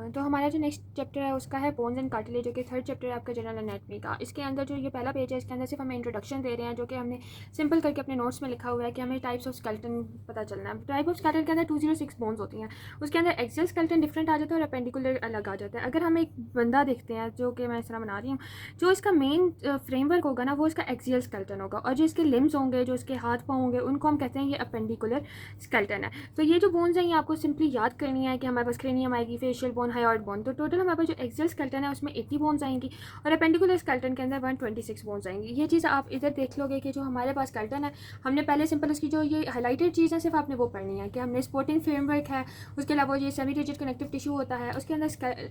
तो हमारा जो नेक्स्ट चैप्टर है उसका है बोन्स एंड कार्टिलेज, जो कि थर्ड चैप्टर है आपका जनरल एनाटमी का। इसके अंदर जो ये पहला पेज है इसके अंदर सिर्फ हमें इंट्रोडक्शन दे रहे हैं, जो कि हमने सिंपल करके अपने नोट्स में लिखा हुआ है कि हमें टाइप्स ऑफ स्केलेटन पता चलना है। टाइप ऑफ स्केलेटन के अंदर 206 बोन्स होती हैं, उसके अंदर एक्सियल स्केलेटन डिफरेंट आ जाता है और अपेंडिकुलर अलग आ जाता है। अगर हम एक बंदा देखते हैं, जो कि मैं इस तरह बना रही हूँ, जो इसका मेन फ्रेमवर्क होगा ना वो इसका एक्सियल स्केलेटन होगा, और जो इसके लिम्स होंगे, जो इसके हाथ पाँव होंगे, उनको हम कहते हैं ये अपेंडिकुलर स्केलेटन है। तो ये जो बोन्स हैं ये आपको सिंपली याद करनी है कि हमारे पास क्रेनियम आएगी, फेशियल बोन, हायोइड बोन। तो टोटल हमारे पास जो एक्सियल स्केलेटन है उसमें 80 बोन्स आएंगी और अपेंडिकुलर स्केलेटन के अंदर 126 बोन्स आएंगी। ये चीज़ आप इधर देख लोगे कि जो हमारे पास स्केलेटन है, हमने पहले सिंपल उसकी जो ये हाईलाइटेड चीज़ है सिर्फ आपने वो पढ़नी है कि हमने स्पोर्टिंग फ्रेमवर्क है, उसके अलावा ये सेमी रिजिड कनेक्टिव टिश्यू होता है, उसके अंदर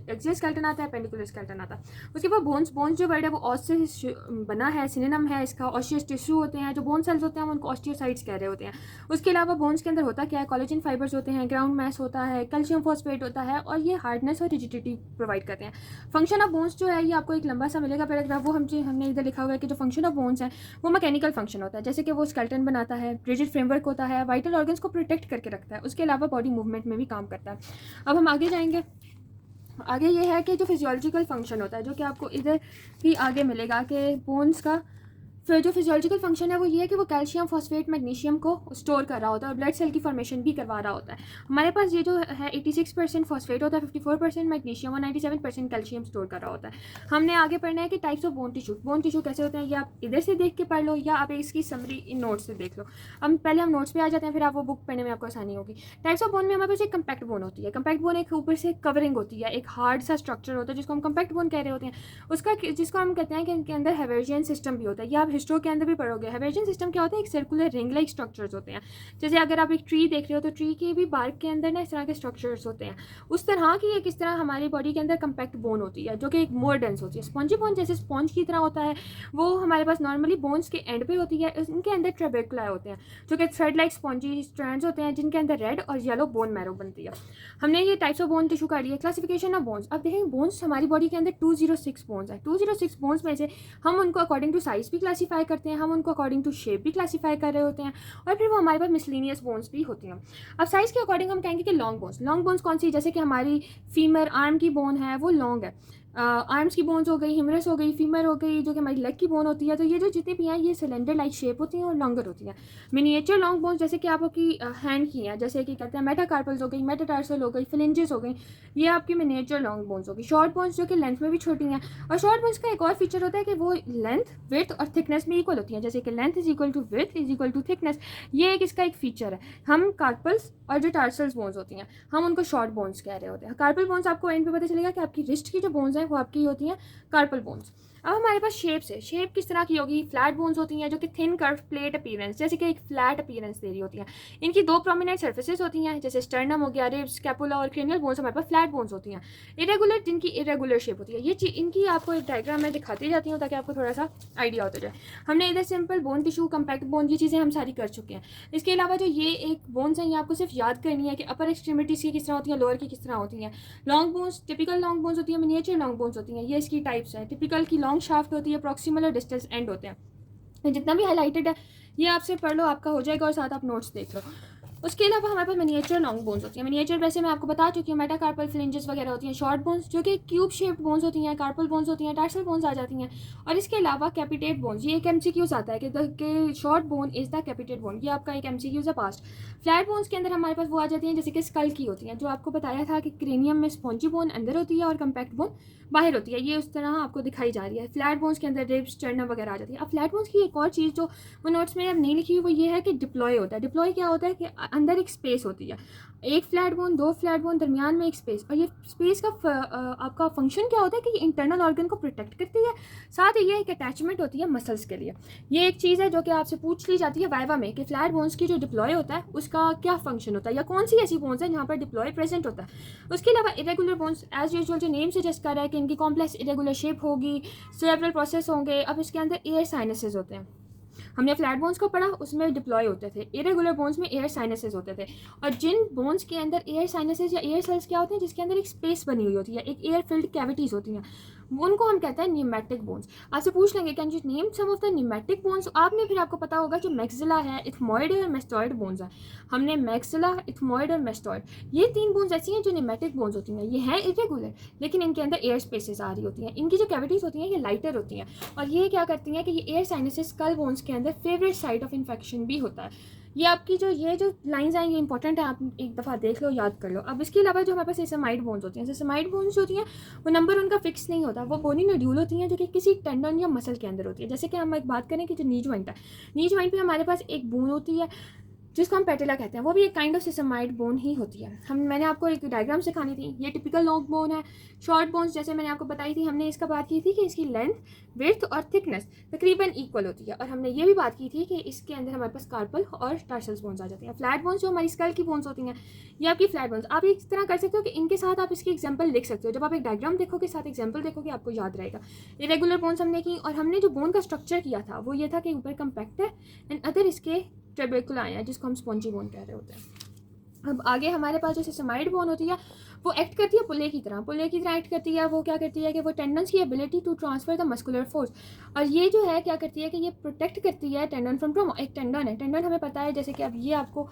एक्सियल स्केलेटन आता है, अपेंडिकुलर स्केलेटन आता है। उसके बाद बोन्स जो वर्ड है वो ऑस से बना है, सिनोनिम है इसका। ऑस्टियस टिश्यू होते हैं, जो बोन सेल्स होते हैं उनको ऑस्टियोसाइट्स कह रहे होते हैं। उसके अलावा बोन्स के अंदर होता क्या है, कोलेजन फाइबर्स होते हैं, ग्राउंड मैस होता है, कैल्शियम फॉस्फेट होता है, और ये हार्डनेस और रिजिडिटी प्रोवाइड करते हैं। फंक्शन ऑफ बोन्स जो है ये आपको एक लंबा सा मिलेगा पैराग्राफ, वो हमने इधर लिखा हुआ है कि जो फंक्शन ऑफ बोन्स है वो मैकेनिकल फंक्शन होता है, जैसे कि वो स्केलेटन बनाता है, रिजिड फ्रेमवर्क होता है, वाइटल ऑर्गन्स को प्रोटेक्ट करके रखता है, उसके अलावा बॉडी मूवमेंट में भी काम करता है। अब हम आगे जाएंगे। आगे ये है कि जो फिजियोलॉजिकल फंक्शन होता है, जो कि आपको इधर भी आगे मिलेगा कि बोन्स का फिर जो फिजियोलॉजिकल फंक्शन है वो ये है कि वो कैल्शियम फॉस्फेट मैग्नीशियम को स्टोर कर रहा होता है और ब्लड सेल की फॉर्मेशन भी करवा रहा होता है। हमारे पास ये जो है 86% फॉस्फेट होता है, 54% मैग्नीशियम और 97% कैल्शियम स्टोर कर रहा होता है। हमने आगे पढ़ना है कि टाइप्स ऑफ बोन टिश्यू कैसे होते हैं, या आप इधर से देख के पढ़ लो या आप इसकी समरी इन नोट्स से देख लो। हम पहले हम नोट्स पे आ जाते हैं, फिर आप वो बुक पढ़ने में आपको आसानी होगी। टाइप्स ऑफ बोन में हमारे पास एक कंपैक्ट बोन होती है। कंपैक्ट बोन एक ऊपर से कवरिंग होती है, एक हार्ड सा स्ट्रक्चर होता है जिसको हम कंपैक्ट बोन कह रहे होते हैं, उसका जिसको हम कहते हैं कि इनके अंदर हेवेजियन सिस्टम भी होता है। या आप हिस्टो के अंदर भी पढ़ोगे। हेवेजियन सिस्टम क्या होता है, एक सर्कुलर रिंग लाइक स्ट्रक्चर्स होते हैं। जैसे अगर आप एक ट्री देख रहे हो तो ट्री के भी बार्क के अंदर ना इस तरह के स्ट्रक्चर्स होते हैं, उस तरह की एक इस तरह हमारी बॉडी के अंदर कंपैक्ट बोन होती है, जो कि एक मोर डेंस होती है। स्पॉन्जी बोन जैसे स्पॉन्ज की तरह होता है, वो हमारे पास नॉर्मली बोन्स के एंड पे होती है। इनके अंदर ट्रेबेकुलाई होते हैं, जो कि थ्रेड लाइक स्पॉन्जी स्ट्रैंड्स होते हैं, जिनके अंदर रेड और येलो बोन मैरो बनती है। हमने ये टाइप्स ऑफ बोन टिश्यू कर लिया। क्लासिफिकेशन ऑफ बोन्स, अब देखें बोन्स हमारी बॉडी के अंदर 206 बोन्स है। 206 बोन्स में से हम उनको अकॉर्डिंग टू साइज भी क्लासीफाई करते हैं, हम उनको अकॉर्डिंग टू शेप भी क्लासीफाई कर रहे होते हैं, और फिर वो हमारे पास मिसलिनियस बोन्स भी होती हैं। अब साइज़ के अकॉर्डिंग हम कहेंगे कि लॉन्ग बोन्स कौन सी, जैसे कि हमारी फीमर आर्म की बोन है वो लॉन्ग है। आर्म्स की बोन्स हो गई, हिमरस हो गई, फीमर हो गई, जो कि हमारी लेग की बोन होती है। तो ये जो जितनी भी हैं ये सिलेंडर लाइक शेप होती हैं और लॉन्गर होती हैं। मिनिएचर लॉन्ग बोन्स जैसे कि आपकी हैंड की हैं, जैसे कि कहते हैं मेटाकार्पल्स हो गई, मेटाटार्सल हो गई, फिलेंजेस हो गई, ये आपकी मिनिएचर लॉन्ग बोन्स होगी। शॉर्ट बोन्स जो कि लेंथ में भी छोटी हैं, और शॉर्ट बोन्स का एक और फीचर होता है कि वो लेंथ, विड्थ और थिकनेस में इक्वल होती हैं, जैसे कि length is equal to width is equal to thickness. ये एक इसका एक फीचर है। हम कार्पल्स और जो टार्सल्स बोन्स होती हैं हम उनको शॉर्ट बोन्स कह रहे होते हैं। कार्पल बोन्स आपको एंड पे पता चलेगा कि आपकी रिस्ट की जो बोन्स हैं वो आपकी होती हैं कार्पल बोन्स। अब हमारे पास शेप्स है। शेप किस तरह की होगी, फ्लैट बोन्स होती हैं जो कि थिन कर्व प्लेट अपीयरेंस, जैसे कि एक फ्लैट अपीयरेंस दे रही होती हैं। इनकी दो प्रोमिनेंट सर्फेसेस होती हैं, जैसे स्टर्नम हो गया, रिब्स, स्कैपुला और क्रेनियल बोन्स हमारे पास फ्लैट बोन्स होती हैं। इरेगुलर, जिनकी इरेगुलर शेप होती है। ये इनकी आपको एक डायग्राम में दिखाती जाती हूँ ताकि आपको थोड़ा सा आइडिया होता जाए। हमने इधर simple bone tissue, compact bone, ये चीज़ें हम सारी कर चुके हैं। इसके अलावा जो ये एक बोन्स हैं ये आपको सिर्फ याद करनी है कि अपर एक्सट्रीमिटीज़ की किस तरह होती है, लोअर की किस तरह होती हैं। Long bones, typical long bones होती है, मिनिएचर लॉन्ग बोन्स होती हैं। ये इसकी टाइप्स हैं। टिपिकल की लॉन्ग शाफ्ट होती है, प्रॉक्सिमल और डिस्टल एंड होते हैं। जितना भी हाईलाइटेड है ये आपसे पढ़ लो, आपका हो जाएगा, और साथ आप नोट्स देख लो। उसके अलावा हमारे पास मिनिएचर लॉन्ग बोन्स होती हैं। मिनिएचर वैसे मैं आपको बता चुकी हूँ, मेटाकार्पल, फ्लिंजेस वगैरह होती हैं। शॉर्ट बोन्स जो कि क्यूब शेप्ड बोन्स होती हैं, कार्पल बोन्स होती हैं, टार्सल बोन्स आ जाती हैं। और इसके अलावा कैपिटेट बोन्स, ये एक एमसीक्यूज आता है कि short bone is the कैपिटेट bone, ये आपका एक एमसीक्यूज है पास्ट। फ्लैट बोन्स के अंदर हमारे पास वो आ जाती हैं जैसे कि स्कल की होती हैं, जो आपको बताया था कि क्रेनियम में स्पॉन्जी बोन अंदर होती है और कंपैक्ट बोन बाहर होती है, ये उस तरह आपको दिखाई जा रही है। फ्लैट बोन्स के अंदर रिब्स, स्टर्नम वगैरह आ जाती है। अब फ्लैट बोन्स की एक और चीज़ जो वो नोट्स में अब नहीं लिखी हुई वो ये है कि डिप्लॉय होता है। डिप्लॉय क्या होता है कि अंदर एक स्पेस होती है, एक फ्लैट बोन, दो फ्लैट बोन, दरमियान में एक स्पेस, और ये स्पेस का आपका फंक्शन क्या होता है कि ये इंटरनल ऑर्गन को प्रोटेक्ट करती है, साथ ही ये एक अटैचमेंट होती है मसल्स के लिए। ये एक चीज़ है जो कि आपसे पूछ ली जाती है वाइवा में कि फ्लैट बोन्स की जो डिप्लॉय होता है उसका क्या फंक्शन होता है, या कौन सी ऐसी बोन्स है जहाँ पर डिप्लॉय प्रेजेंट होता है। उसके अलावा इरेगुलर बोन्स एज यूजुअल जो नेम सजेस्ट कर रहा है कि इनकी कॉम्प्लेक्स इरेगुलर शेप होगी, सेवरल प्रोसेस होंगे। अब इसके अंदर एयर साइनसेस होते हैं। हमने फ्लैट बोन्स को पढ़ा, उसमें डिप्लॉय होते थे। इरेगुलर बोन्स में एयर साइनसेस होते थे। और जिन बोन्स के अंदर एयर साइनसेस या एयर सेल्स क्या होते हैं, जिसके अंदर एक स्पेस बनी हुई होती है, एक एयर फिल्ड कैविटीज़ होती हैं, उनको हम कहते हैं न्यूमेटिक बोन्स। आपसे पूछ लेंगे can you name some of the pneumatic bones, आपने फिर आपको पता होगा जो मैक्सिला है, इथमॉइड और मेस्टॉइड बोन्स है। हमने मैक्सिला, इथमॉइड और मेस्टॉइड, ये 3 बोन्स ऐसी हैं जो न्यूमेटिक बोन्स होती हैं। ये हैं इरेगुलर, लेकिन इनके अंदर एयर स्पेसेस आ रही होती हैं। इनकी जो कैविटीज़ होती हैं ये लाइटर होती हैं, और ये क्या करती हैं कि ये एयर साइनसेस स्कल बोन्स के अंदर फेवरेट साइट ऑफ इन्फेक्शन भी होता है। ये आपकी ये जो लाइंस हैं ये इंपॉर्टेंट है, आप एक दफ़ा देख लो, याद कर लो। अब इसके अलावा जो हमारे पास सेसमाइड बोन्स होती हैं, सेसमाइड बोन्स होती हैं वो नंबर उनका फिक्स नहीं होता, वो बोनी नोड्यूल होती हैं जो कि किसी टेंडन या मसल के अंदर होती है। जैसे कि हम एक बात करें कि जो नी जॉइंट है, नी जॉइंट पे हमारे पास एक बोन होती है जिसको हम पेटेला कहते हैं, वो भी एक काइंड ऑफ सेसमाइड बोन ही होती है। मैंने आपको एक डायग्राम सिखानी थी, ये टिपिकल लॉन्ग बोन है। शॉर्ट बोन्स जैसे मैंने आपको बताई थी, हमने इसका बात की थी कि इसकी लेंथ, विड्थ और थिकनेस तकरीबन इक्वल होती है, और हमने ये भी बात की थी कि इसके अंदर हमारे पास कार्पल और टार्सल्स बोन्स आ जाती हैं। फ्लैट बोन्स जो हमारी स्कल की बोन्स होती हैं, ये आपकी फ्लैट बोन्स। आप इस तरह कर सकते हो कि इनके साथ आप इसकी एग्जाम्पल लिख सकते हो। जब आप एक डायग्राम देखोगे साथ एग्जाम्पल देखोगे आपको याद रहेगा। इरेगुलर बोन्स हमने की, और हमने जो बोन का स्ट्रक्चर किया था वो ये था कि ऊपर कम्पैक्ट है एंड अदर इसके ट्रेबेकुलाई है जिसको हम स्पॉन्जी बोन कह रहे होते हैं। अब आगे हमारे पास जो सेसमाइड बोन होती है वो एक्ट करती है पुल्ले की तरह एक्ट करती है। वो क्या करती है कि वो टेंडन्स की ability to transfer the muscular force, और ये जो है क्या करती है कि ये प्रोटेक्ट करती है टेंडन फ्रॉम ट्रॉमा। एक टेंडन है, टेंडन हमें पता है, जैसे कि अब ये आपको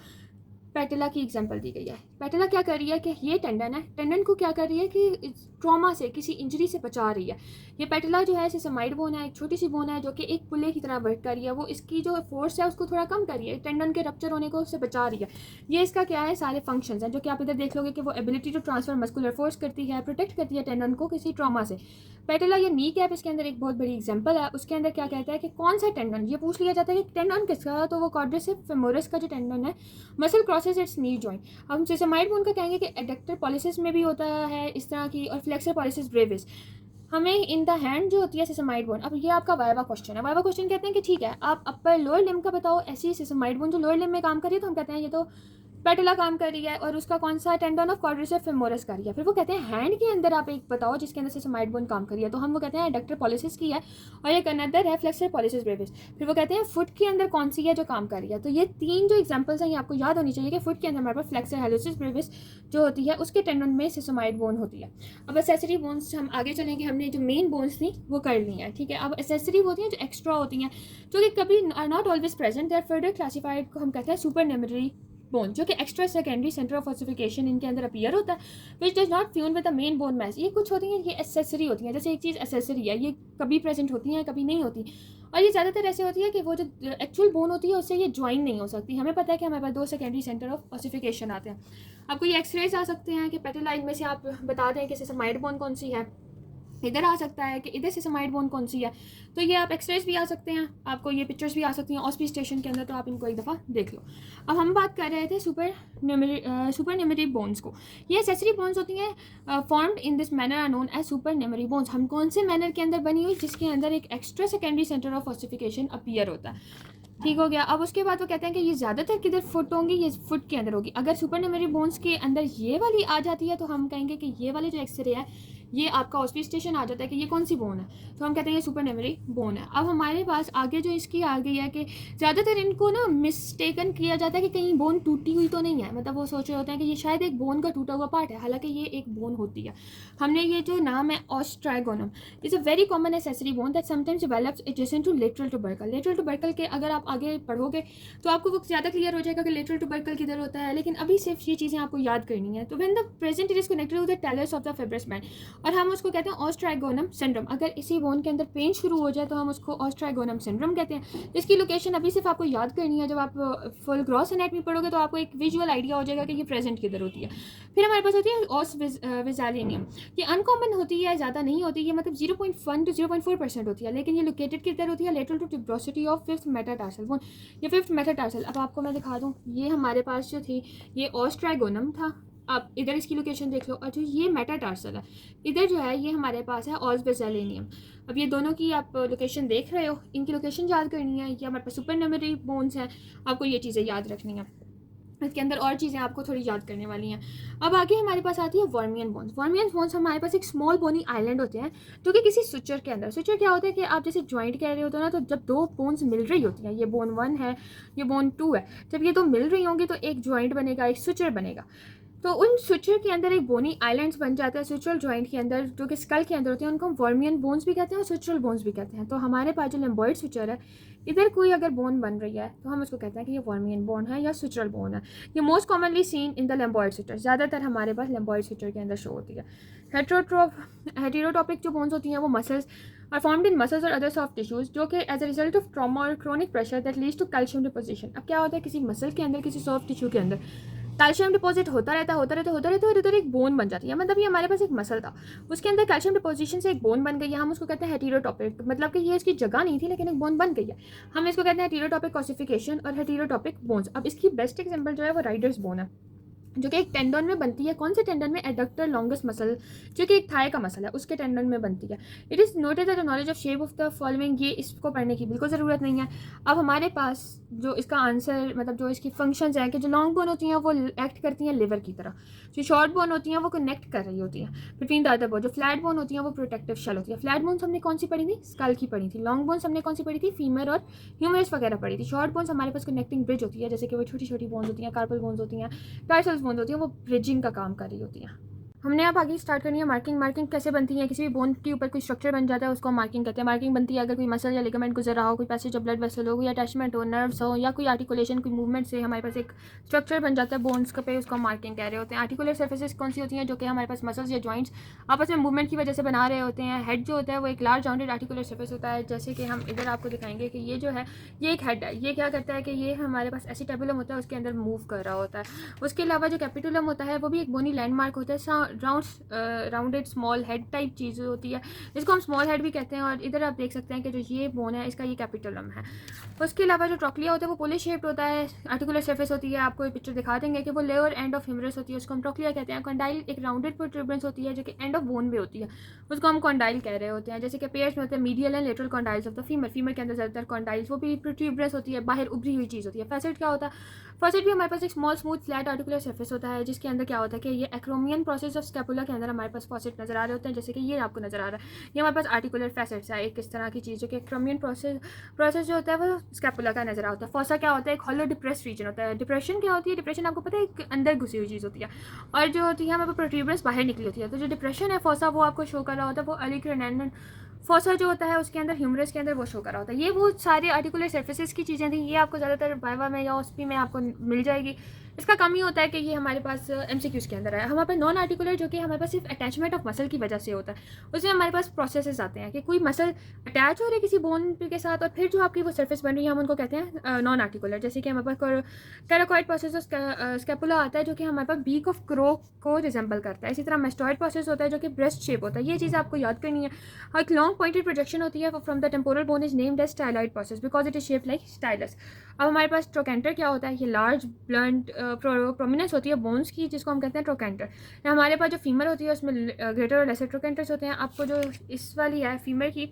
पेटेला की एग्जांपल दी गई है। पेटेला क्या कर रही है कि ये टेंडन है, टेंडन को क्या कर रही है कि ट्रॉमा से, किसी इंजरी से बचा रही है। ये पेटेला जो है सेसमाइड बोन है, एक छोटी सी बोन है जो कि एक पुल्ले की तरह वर्क कर रही है। वो इसकी जो फोर्स है उसको थोड़ा कम कर रही है, टेंडन के रप्चर होने को उससे बचा रही है। ये इसका क्या है, सारे फंक्शंस हैं जो कि आप इधर देख लोगे कि वो ability to transfer muscular force करती है, प्रोटेक्ट करती है टेंडन को किसी ट्रॉमा से। पेटेला ये नी कैप इसके अंदर एक बहुत बड़ी एग्जांपल है। उसके अंदर क्या कहता है कि कौन सा टेंडन, ये पूछ लिया जाता है कि टेंडन किसका, तो वो क्वाड्रिसेप्स फेमोरस का जो टेंडन है, muscle crosses it's knee joint. हम सेसमाइड बोन का कहेंगे कि एडक्टर पॉलिसिस में भी होता है इस तरह की, और फ्लेक्सर पॉलिसिस ब्रेविस हमें इन द हैंड जो होती है सेसमाइड बोन। अब ये आपका वाइवा क्वेश्चन है। वाइवा क्वेश्चन कहते हैं कि ठीक है आप अपर लोअर लिम्ब का बताओ, ऐसी सेसमाइड बोन जो लोअर लिम्ब में काम कर रही है तो हम कहते हैं ये तो पेटेला काम कर रही है, और उसका कौन सा टेंडन ऑफ क्वाड्रिसेप्स फेमोरस कर रही है। फिर वो कहते हैं हैंड के अंदर आप एक बताओ जिसके अंदर सेसमाइड बोन काम कर रही है, तो हम वो कहते हैं एडक्टर पॉलिसिस की है, और एक अनदर है फ्लेक्सर पॉलिसिस ब्रेविस। फिर वो कहते हैं फुट के अंदर कौन सी है जो काम कर रही है। तो ये 3 जो एग्जांपल्स हैं ये आपको याद होनी चाहिए कि फुट के अंदर हमारे पास फ्लेक्सर हेलोसिस ब्रेविस जो होती है उसके टेंडन में सेसमाइड बोन होती है। अब एसेसरी बोन्स हम आगे चलेंगे, हमने जो मेन बोन्स थी वो कर ली है, ठीक है। अब एसेसरी होती हैं जो एक्स्ट्रा होती हैं, जो कि कभी are not always present, they are further classified, को हम कहते हैं सुपरन्यूमेटरी बोन, जो कि extra secondary centre of ossification इनके अंदर अपीयर होता है, which does not fuse with the main bone mass. ये कुछ होती हैं ये एसेसरी होती हैं, जैसे एक चीज़ एसेसरी है, ये कभी प्रेजेंट होती हैं कभी नहीं होती, और ये ज़्यादातर ऐसे होती है कि वो जो एक्चुअल बोन होती है उससे ये ज्वाइन नहीं हो सकती। हमें पता है कि हमारे पास 2 सेकेंडरी सेंटर ऑफ ऑसिफिकेशन आते हैं। आपको ये एक्सरेज आ सकते हैं कि पेटेला इनमें से आप बता दें कि सेसमाइड बोन कौन सी है, इधर आ सकता है कि इधर सेसमाइड बोन कौन सी है, तो ये आप एक्सरेज भी आ सकते हैं, आपको ये पिक्चर्स भी आ सकती हैं ऑस्पी स्टेशन के अंदर, तो आप इनको एक दफ़ा देख लो। अब हम बात कर रहे थे सुपरन्यूमेटरी बोन्स को। ये एसेसरी बोन्स होती हैं formed in this manner are known as supernumerary bones. हम कौन से मैनर के अंदर बनी हुई, जिसके अंदर एक extra secondary centre of ossification appear होता है, ठीक हो गया। अब उसके बाद वो कहते हैं कि ये ज़्यादातर किधर फुट होंगी, ये फुट के अंदर होगी। अगर सुपरन्यूमेटरी बोन्स के अंदर ये वाली आ जाती है तो हम कहेंगे कि ये वाले जो एक्सरे है ये आपका ऑस्पी स्टेशन आ जाता है कि ये कौन सी बोन है, तो हम कहते हैं ये सुपरन्यूमेटरी बोन है। अब हमारे पास आगे जो इसकी आ गई है कि ज़्यादातर इनको ना मिस्टेकन किया जाता है कि कहीं बोन टूटी हुई तो नहीं है, मतलब वो सोच रहे होते हैं कि ये शायद एक बोन का टूटा हुआ पार्ट है, हालांकि ये एक बोन होती है। हमने ये जो नाम है os trigonum, is a very common accessory bone that sometimes develops adjacent to lateral tubercle. Lateral tubercle के अगर आप आगे पढ़ोगे तो आपको वो ज़्यादा क्लियर हो जाएगा कि लेटरल टुबरकल किधर होता है, लेकिन अभी सिर्फ ये चीज़ें आपको याद करनी है। तो when the present it is connected with the talus of the fibrous band, और हम उसको कहते हैं ऑस्ट्राइगोनम सिंड्रोम। अगर इसी बोन के अंदर पेन शुरू हो जाए तो हम उसको ऑस्ट्राइगोनम सिंड्रोम कहते हैं। इसकी लोकेशन अभी सिर्फ आपको याद करनी है, जब आप फुल ग्रॉस एनाटॉमी पढ़ोगे तो आपको एक विजुअल आइडिया हो जाएगा कि ये प्रेजेंट किधर होती है। फिर हमारे पास होती है ऑस विजालिनियम। ये अनकॉमन होती है, ज़्यादा नहीं होती, ये मतलब 0.1 to 0.4% होती है, लेकिन ये लोकेटेड किधर होती है, lateral to tuberosity of 5th metatarsal bone. ये 5th मेटाटार्सल, अब आपको मैं दिखा दूँ, ये हमारे पास जो थी ये ऑस्ट्राइगोनम था, आप इधर इसकी लोकेशन देख लो, और जो ये मेटाटार्सल है इधर जो है ये हमारे पास है ऑस विजालिनियम। अब ये दोनों की आप लोकेशन देख रहे हो, इनकी लोकेशन याद करनी है, ये हमारे पास सुपरन्यूमेटरी बोन्स हैं, आपको ये चीज़ें याद रखनी है। इसके अंदर और चीज़ें आपको थोड़ी याद करने वाली हैं। अब आगे हमारे पास आती है वर्मियन बोन्स। वर्मियन बोन्स हमारे पास एक स्मॉल बोनी आइलैंड होते हैं जो कि किसी सुचर के अंदर, सुचर क्या होता है कि आप जैसे जॉइंट कह रहे होते हो ना, तो जब 2 बोन्स मिल रही होती हैं, ये बोन 1 है ये बोन 2 है, जब ये 2 मिल रही होंगी तो एक जॉइंट बनेगा, एक सुचर बनेगा। तो उन सुचर के अंदर एक बोनी आइलैंड्स बन जाते हैं सुचरल जॉइंट के अंदर, जो कि स्कल के अंदर होते हैं, उनको हम वर्मियन बोन्स भी कहते हैं और सुचरल बोन्स भी कहते हैं। तो हमारे पास जो लैम्बॉयड सुचर है, इधर कोई अगर बोन बन रही है तो हम उसको कहते हैं कि ये वर्मियन बोन है या सुचरल बोन है। ये most commonly seen in the lambdoid suture, ज़्यादातर हमारे पास लैम्बॉयड सुचर के अंदर शो होती है। हेटेरोटॉपिक जो बोन्स होती हैं वो muscles are formed in muscles or other soft tissues, जो कि as a result of trauma और chronic pressure that leads to calcium deposition. अब क्या होता है, किसी मसल के अंदर, किसी सॉफ्ट टिश्यू के अंदर कैल्शियम डिपॉजिट होता रहता है और इधर एक बोन बन जाती है। मतलब ये हमारे पास एक मसल था, उसके अंदर कैल्शियम डिपोजिशन से एक बोन बन गई है, हम उसको कहते हैं हेटेरोटॉपिक। मतलब कि ये इसकी जगह नहीं थी लेकिन एक बोन बन गई है, हम इसको कहते हैं हेटेरोटॉपिक ऑसिफिकेशन और हेटेरोटॉपिक बोन्स। अब इसकी बेस्ट एग्जाम्पल जो है वो राइडर्स बोन है, जो कि एक टेंडन में बनती है। कौन से टेंडन में? एडक्टर लॉन्गेस्ट मसल, जो कि एक थाई का मसल है, उसके टेंडन में बनती है। It is noted that the knowledge of shape of the following, ये इसको पढ़ने की बिल्कुल ज़रूरत नहीं है। अब हमारे पास जो इसका आंसर, मतलब जो इसकी फंक्शंस हैं कि जो लॉन्ग बोन होती हैं वो एक्ट करती हैं लिवर की तरह, जो शॉर्ट बोन होती हैं वो कनेक्ट कर रही होती हैं बिटवीन द अदर बोन, जो फ्लैट बोन होती हैं वो प्रोटेक्टिव शेल होती है। फ्लैट बोन्स हमने कौन सी पढ़ी थी? स्कल की पढ़ी थी। लॉन्ग बोन्स हमने कौन सी पढ़ी थी? फीमर और ह्यूमरस वगैरह पढ़ी थी। शॉर्ट बोन्स हमारे पास कनेक्टिंग ब्रिज होती है, जैसे कि वो छोटी छोटी बोन्स होती हैं, कार्पल बोन्स होती हैं, टार्सल्स बोन्स होती हैं, वो ब्रिजिंग का काम कर रही होती हैं। हमने अब आगे स्टार्ट करनी है मार्किंग। मार्किंग कैसे बनती है? किसी भी बोन के ऊपर कोई स्ट्रक्चर बन जाता है उसको हम मार्किंग कहते हैं। मार्किंग बनती है अगर कोई मसल या लिगामेंट गुजर रहा हो, कोई पैसेज ऑफ ब्लड वेसल हो, कोई अटैचमेंट हो, नर्व्स हो, या कोई आर्टिकुलेशन, कोई मूवमेंट से हमारे पास एक स्ट्रक्चर बन जाता है बोन्स के पे, उसको मार्किंग कह रहे होते हैं। आर्टिकुलर सर्फेसेस कौन सी होती हैं? जो कि हमारे पास मसल्स या जॉइंट्स आपस में मूवमेंट की वजह से बना रहे होते हैं। हेड जो होता है वो एक लार्ज राउंडेड आर्टिकुलर सर्फेस होता है, जैसे कि हम इधर आपको दिखाएंगे कि ये जो है ये एक हेड है। ये क्या करता है कि ये हमारे पास एसिटेबुलम होता है, उसके अंदर मूव कर रहा होता है। उसके अलावा जो कैपिटुलम होता है वो भी एक बोनी लैंडमार्क होता है, राउंडेड स्मॉल हेड टाइप चीज़ होती है, जिसको हम स्मॉल हेड भी कहते हैं। और इधर आप देख सकते हैं कि जो ये बोन है इसका ये कैपिटलम है। उसके अलावा जो ट्रॉक्लिया होता है वो पोली शेप्ड होता है, आर्टिकुलर सरफेस होती है। आपको ये पिक्चर दिखा देंगे कि वो लोअर एंड ऑफ ह्यूमरस होती है, उसको हम ट्रॉक्लिया कहते हैं। कॉन्डाइल एक राउंडेड प्रोट्रूबरेंस होती है जो कि एंड ऑफ बोन पे होती है, उसको हम कॉन्डाइल कह रहे होते हैं। जैसे कि पेयर्स में होते हैं medial and lateral condyles of the femur. Femur के अंदर ज़्यादातर कॉन्डाइल्स, वो भी प्रोट्रूबरेंस होती है, बाहर उभरी हुई चीज़ होती है। फैसेट क्या होता है? फैसेट भी हमारे पास एक small smooth flat articular surface होता है, जिसके अंदर क्या होता है कि ये एक्रोमियन प्रोसेस ऑफ स्कैपुला के अंदर हमारे पास फॉसेट नजर आ रहे होते हैं, जैसे कि ये आपको नजर आ रहा है। ये हमारे पास आर्टिकुलर फैसेट्स है, एक इस तरह की चीज़ जो कि एक्रोमियन प्रोसेस जो होता है वो स्कैपुला का नजर आता है। फॉसा क्या होता है? एक हॉलो डिप्रेस रीजन होता है। डिप्रेशन क्या होती है? डिप्रेशन आपको पता है एक अंदर घुसी हुई चीज़ होती है, और जो होती है हमारे पास प्रोट्रूबरेंस बाहर निकली होती है। तो जो डिप्रेशन है फॉसा वो आपको शो कर रहा होता है, वो अलिक्रेनेन फॉसा जो होता है उसके अंदर ह्यूमरस के अंदर वो शो कर रहा होता है। ये वो सारे आर्टिकुलर सर्फेसेस की चीज़ें थी, ये आपको ज़्यादातर वाइवा में या ओस्पी में आपको मिल जाएगी। इसका कम ही होता है कि ये हमारे पास MCQs के अंदर है। हमारे पास नॉन आर्टिकुलर जो कि हमारे पास सिर्फ अटैचमेंट ऑफ मसल की वजह से होता है, उसमें हमारे पास प्रोसेसेस आते हैं कि कोई मसल अटैच हो रही है किसी बोन के साथ और फिर जो आपकी वो सर्फेस बन रही है हम उनको कहते हैं नॉन आर्टिकुलर। जैसे कि हमारे पास कैराकॉइड प्रोसेस ऑफ स्कैपुला आता है जो कि हमारे पास बीक ऑफ क्रो को रिजेंबल करता है। इसी तरह मेस्टॉइड प्रोसेस होता है जो कि ब्रेस्ट शेप होता है। ये चीज़ आपको याद करनी है। और एक लॉन्ग पॉइंटेड प्रोजेक्शन होती है from the temporal bone is named as styloid process because it is shape like stylus. अब हमारे पास ट्रोकेंटर क्या होता है? ये लार्ज ब्लंट प्रोमिनेंस होती है बोन्स की, जिसको हम कहते हैं ट्रोकेंटर। हमारे पास जो फीमर होती है उसमें ग्रेटर और लेसर ट्रोकेंटर्स होते हैं। आपको जो इस वाली है फीमर की